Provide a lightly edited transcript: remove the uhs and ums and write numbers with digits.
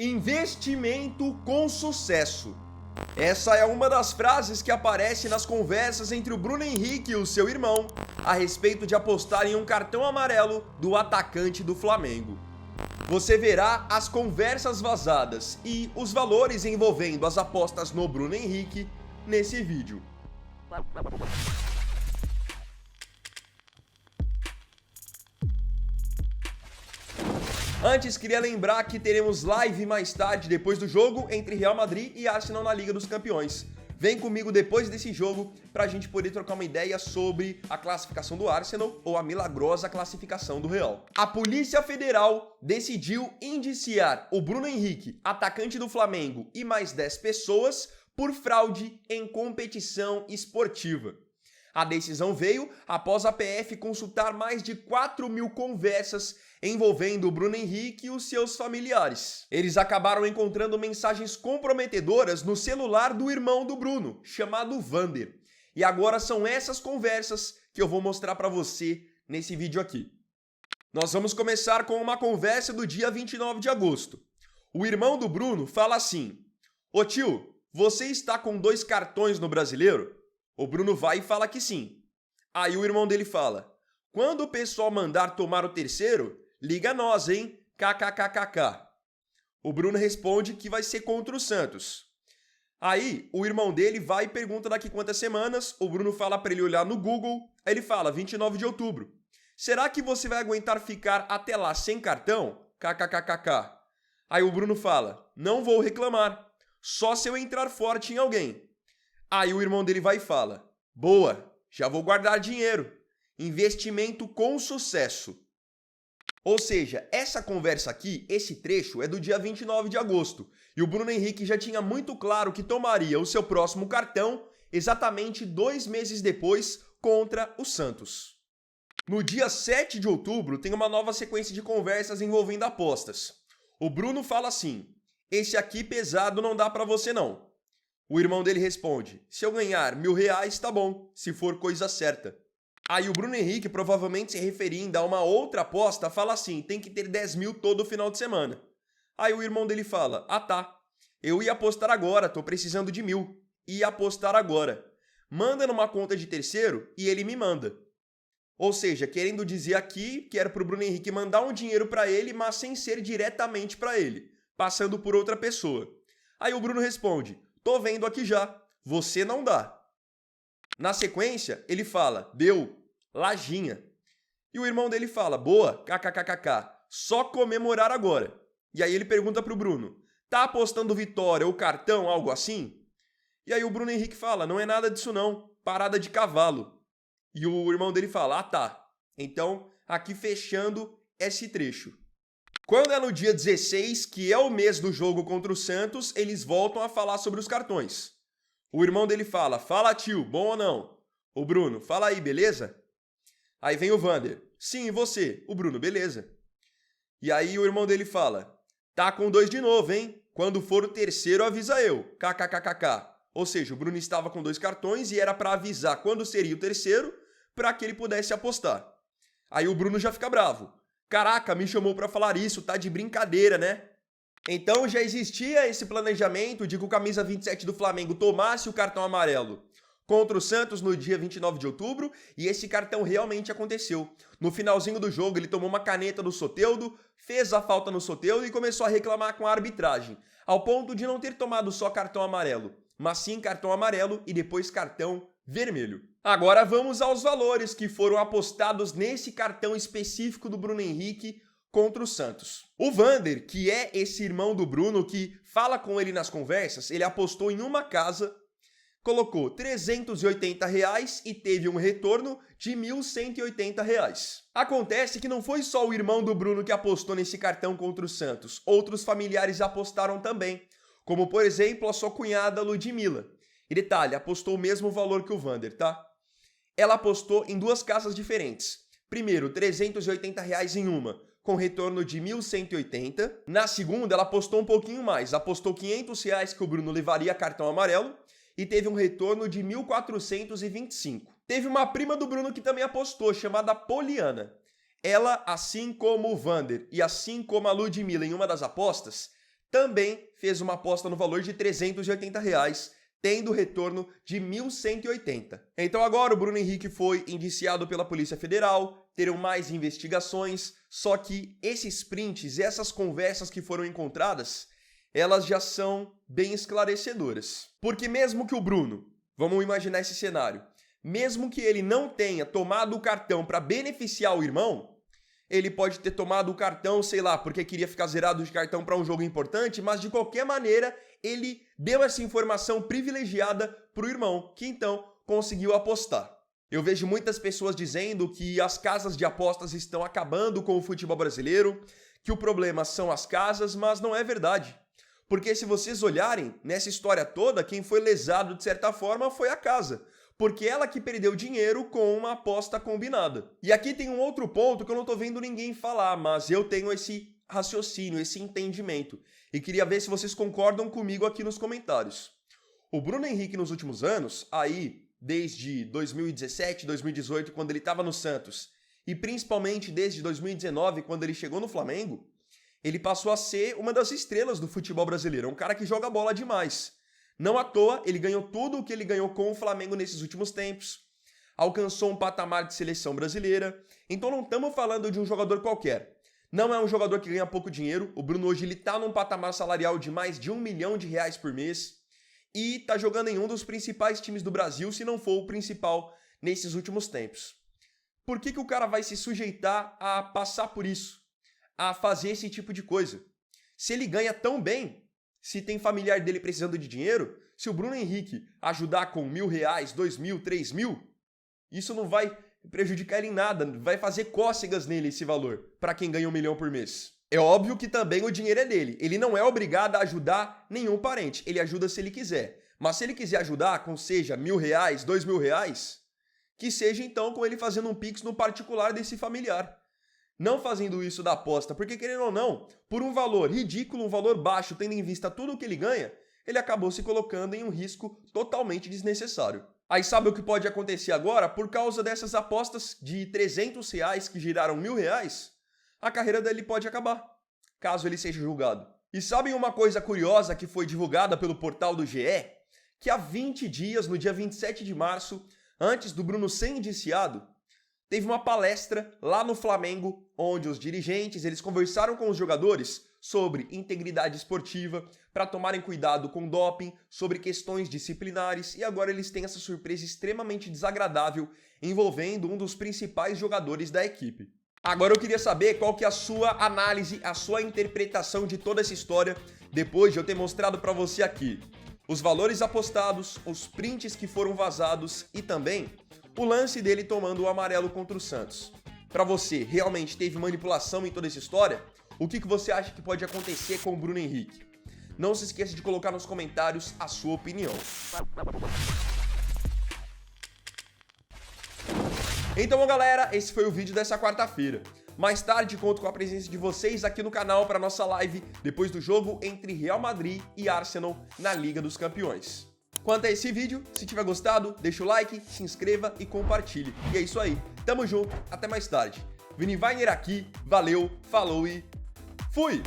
Investimento com sucesso. Essa é uma das frases que aparece nas conversas entre o Bruno Henrique e o seu irmão a respeito de apostar em um cartão amarelo do atacante do Flamengo. Você verá as conversas vazadas e os valores envolvendo as apostas no Bruno Henrique nesse vídeo. Antes, queria lembrar que teremos live mais tarde, depois do jogo, entre Real Madrid e Arsenal na Liga dos Campeões. Vem comigo depois desse jogo pra gente poder trocar uma ideia sobre a classificação do Arsenal ou a milagrosa classificação do Real. A Polícia Federal decidiu indiciar o Bruno Henrique, atacante do Flamengo, e mais 10 pessoas por fraude em competição esportiva. A decisão veio após a PF consultar mais de 4.000 conversas envolvendo o Bruno Henrique e os seus familiares. Eles acabaram encontrando mensagens comprometedoras no celular do irmão do Bruno, chamado Vander. E agora são essas conversas que eu vou mostrar para você nesse vídeo aqui. Nós vamos começar com uma conversa do dia 29 de agosto. O irmão do Bruno fala assim: "Ô tio, você está com 2 cartões no Brasileiro?" O Bruno vai e fala que sim. Aí o irmão dele fala: "Quando o pessoal mandar tomar o terceiro, liga nós, hein? KKKKK." O Bruno responde que vai ser contra o Santos. Aí o irmão dele vai e pergunta daqui quantas semanas. O Bruno fala para ele olhar no Google. Aí ele fala 29 de outubro. "Será que você vai aguentar ficar até lá sem cartão? KKKKK." Aí o Bruno fala: "Não vou reclamar, só se eu entrar forte em alguém." Aí o irmão dele vai e fala: "Boa, já vou guardar dinheiro. Investimento com sucesso." Ou seja, essa conversa aqui, esse trecho, é do dia 29 de agosto. E o Bruno Henrique já tinha muito claro que tomaria o seu próximo cartão exatamente 2 meses depois contra o Santos. No dia 7 de outubro tem uma nova sequência de conversas envolvendo apostas. O Bruno fala assim: "Esse aqui pesado não dá pra você não." O irmão dele responde: "Se eu ganhar R$1.000, tá bom, se for coisa certa." Aí o Bruno Henrique, provavelmente se referindo a uma outra aposta, fala assim: "Tem que ter 10 mil todo final de semana." Aí o irmão dele fala: "Ah tá, eu ia apostar agora, tô precisando de 1.000. Ia apostar agora. Manda numa conta de terceiro e ele me manda." Ou seja, querendo dizer aqui que era pro Bruno Henrique mandar um dinheiro pra ele, mas sem ser diretamente pra ele, passando por outra pessoa. Aí o Bruno responde: "Tô vendo aqui já, você não dá." Na sequência, ele fala: "Deu, lajinha." E o irmão dele fala: "Boa, kkkk, só comemorar agora." E aí ele pergunta pro Bruno: "Tá apostando vitória ou cartão, algo assim?" E aí o Bruno Henrique fala: "Não é nada disso não, parada de cavalo." E o irmão dele fala: "Ah tá, então aqui fechando esse trecho." Quando é no dia 16, que é o mês do jogo contra o Santos, eles voltam a falar sobre os cartões. O irmão dele fala: "Fala tio, bom ou não?" O Bruno: "Fala aí, beleza?" Aí vem o Vander: "Sim, e você?" O Bruno: "Beleza." E aí o irmão dele fala: "Tá com 2 de novo, hein? Quando for o terceiro avisa eu, kkkk." Ou seja, o Bruno estava com 2 cartões e era para avisar quando seria o terceiro para que ele pudesse apostar. Aí o Bruno já fica bravo: "Caraca, me chamou para falar isso, tá de brincadeira, né?" Então já existia esse planejamento de que o camisa 27 do Flamengo tomasse o cartão amarelo contra o Santos no dia 29 de outubro, e esse cartão realmente aconteceu. No finalzinho do jogo ele tomou uma caneta do Soteldo, fez a falta no Soteldo e começou a reclamar com a arbitragem, ao ponto de não ter tomado só cartão amarelo, mas sim cartão amarelo e depois cartão vermelho. Agora vamos aos valores que foram apostados nesse cartão específico do Bruno Henrique contra o Santos. O Vander, que é esse irmão do Bruno que fala com ele nas conversas, ele apostou em uma casa, colocou R$380 e teve um retorno de R$1.180. Acontece que não foi só o irmão do Bruno que apostou nesse cartão contra o Santos, outros familiares apostaram também, como por exemplo a sua cunhada Ludmilla. E detalhe, apostou o mesmo valor que o Vander, tá? Ela apostou em 2 casas diferentes. Primeiro, R$380 em uma, com retorno de 1.180. Na segunda, ela apostou um pouquinho mais. Apostou R$500 que o Bruno levaria cartão amarelo e teve um retorno de 1.425. Teve uma prima do Bruno que também apostou, chamada Poliana. Ela, assim como o Vander e assim como a Ludmilla em uma das apostas, também fez uma aposta no valor de R$380, tendo retorno de 1.180. Então agora o Bruno Henrique foi indiciado pela Polícia Federal, terão mais investigações, só que esses prints, essas conversas que foram encontradas, elas já são bem esclarecedoras. Porque mesmo que o Bruno, vamos imaginar esse cenário, mesmo que ele não tenha tomado o cartão para beneficiar o irmão, ele pode ter tomado o cartão, sei lá, porque queria ficar zerado de cartão para um jogo importante, mas de qualquer maneira ele deu essa informação privilegiada para o irmão, que então conseguiu apostar. Eu vejo muitas pessoas dizendo que as casas de apostas estão acabando com o futebol brasileiro, que o problema são as casas, mas não é verdade. Porque se vocês olharem nessa história toda, quem foi lesado de certa forma foi a casa. Porque ela que perdeu dinheiro com uma aposta combinada. E aqui tem um outro ponto que eu não tô vendo ninguém falar, mas eu tenho esse raciocínio, esse entendimento. E queria ver se vocês concordam comigo aqui nos comentários. O Bruno Henrique nos últimos anos, aí desde 2017, 2018, quando ele estava no Santos, e principalmente desde 2019, quando ele chegou no Flamengo, ele passou a ser uma das estrelas do futebol brasileiro. É um cara que joga bola demais. Não à toa, ele ganhou tudo o que ele ganhou com o Flamengo nesses últimos tempos. Alcançou um patamar de seleção brasileira. Então não estamos falando de um jogador qualquer. Não é um jogador que ganha pouco dinheiro. O Bruno hoje está num patamar salarial de mais de R$1 milhão por mês. E está jogando em um dos principais times do Brasil, se não for o principal nesses últimos tempos. Por que o cara vai se sujeitar a passar por isso? A fazer esse tipo de coisa? Se ele ganha tão bem, se tem familiar dele precisando de dinheiro, se o Bruno Henrique ajudar com R$1.000, R$2.000, R$3.000, isso não vai prejudicar ele em nada, vai fazer cócegas nele esse valor, para quem ganha R$1 milhão por mês. É óbvio que também o dinheiro é dele, ele não é obrigado a ajudar nenhum parente, ele ajuda se ele quiser. Mas se ele quiser ajudar com, seja, R$1.000, R$2.000, que seja então com ele fazendo um pix no particular desse familiar. Não fazendo isso da aposta, porque querendo ou não, por um valor ridículo, um valor baixo, tendo em vista tudo o que ele ganha, ele acabou se colocando em um risco totalmente desnecessário. Aí sabe o que pode acontecer agora? Por causa dessas apostas de R$300 que giraram R$1.000, a carreira dele pode acabar, caso ele seja julgado. E sabem uma coisa curiosa que foi divulgada pelo portal do GE? Que há 20 dias, no dia 27 de março, antes do Bruno ser indiciado, teve uma palestra lá no Flamengo, onde os dirigentes eles conversaram com os jogadores sobre integridade esportiva, para tomarem cuidado com doping, sobre questões disciplinares, e agora eles têm essa surpresa extremamente desagradável envolvendo um dos principais jogadores da equipe. Agora eu queria saber qual que é a sua análise, a sua interpretação de toda essa história, depois de eu ter mostrado para você aqui os valores apostados, os prints que foram vazados e também o lance dele tomando o amarelo contra o Santos. Para você, realmente teve manipulação em toda essa história? O que você acha que pode acontecer com o Bruno Henrique? Não se esqueça de colocar nos comentários a sua opinião. Então, galera, esse foi o vídeo dessa quarta-feira. Mais tarde, conto com a presença de vocês aqui no canal para nossa live depois do jogo entre Real Madrid e Arsenal na Liga dos Campeões. Quanto a esse vídeo, se tiver gostado, deixa o like, se inscreva e compartilhe. E é isso aí, tamo junto, até mais tarde. Vini Weiner aqui, valeu, falou e fui!